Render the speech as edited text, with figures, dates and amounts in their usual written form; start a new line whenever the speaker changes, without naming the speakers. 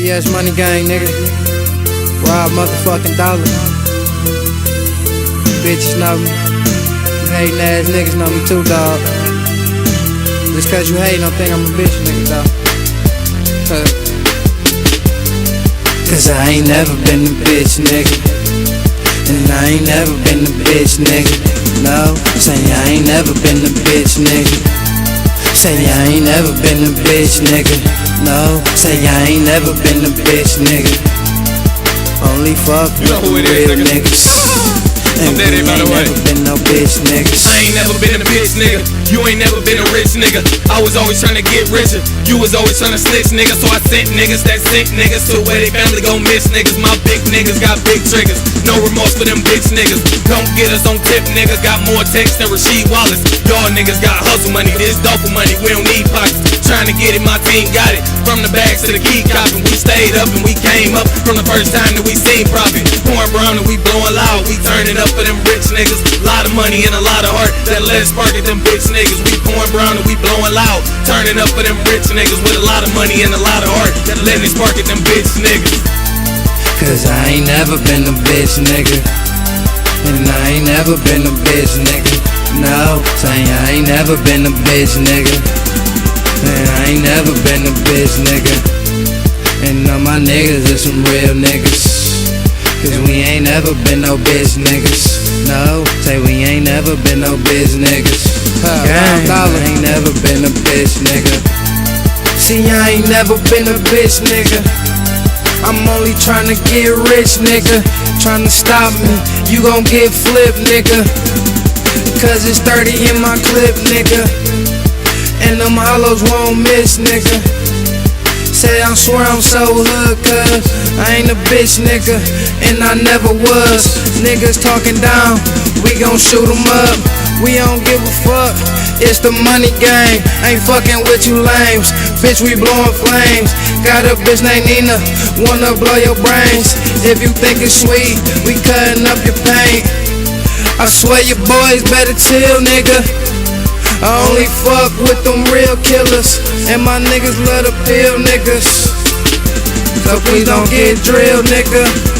VS Money Gang, nigga. Rob motherfucking dollar. Bitches know me. Hating ass niggas know me too, dawg. Just cause you hatin', don't think I'm a bitch, nigga, dawg. Cause I ain't never been a bitch, nigga. And I ain't never been a bitch, nigga. No, say I ain't never been a bitch, nigga. Say I ain't never been a bitch, nigga. No, say I ain't never been a bitch, nigga. Only fuck with real niggas. And we ain't never been no bitch niggas.
I ain't never been a bitch nigga. You ain't never been a rich nigga. I was always trying to get richer. You was always trying to snitch nigga. So I sent niggas that sent niggas to where they family gon' miss niggas. My big niggas got big triggers. No remorse for them bitch niggas. Don't get us on tip niggas. Got more texts than Rasheed Wallace. Y'all niggas got hustle money. This duffel money. We don't need pockets. Trying to get it, my team got it. From the bags to the key copping. We stayed up and we came up from the first time that we seen profit. Pouring brown and we blowing loud. We turning up for them rich niggas. Lot of money and a lot of heart that let us spark at them bitch niggas. We pouring brown and we blowing loud. Turning up for them rich niggas with a lot of money and a lot of heart that let us spark at them bitch niggas.
Cause I ain't never been a bitch nigga. And I ain't never been a bitch nigga. No, say I ain't never been a bitch nigga. And I ain't never been a bitch nigga. And all my niggas are some real niggas. Cause we ain't never been no bitch niggas. No, say we ain't never been no bitch niggas. I ain't never been a bitch nigga. See, I ain't never been a bitch nigga. I'm only tryna get rich nigga. Tryna stop me, you gon' get flipped nigga. Cause it's 30 in my clip nigga. And them hollows won't miss nigga. Say I swear I'm so hood cause I ain't a bitch nigga. And I never was. Niggas talking down, we gon' shoot 'em up. We don't give a fuck, it's the money game. Ain't fucking with you lames, bitch we blowing flames. Got a bitch named Nina, wanna blow your brains. If you think it's sweet, we cutting up your paint. I swear your boys better chill nigga. I only fuck with them real killers. And my niggas love to pill niggas. So please don't get drilled nigga.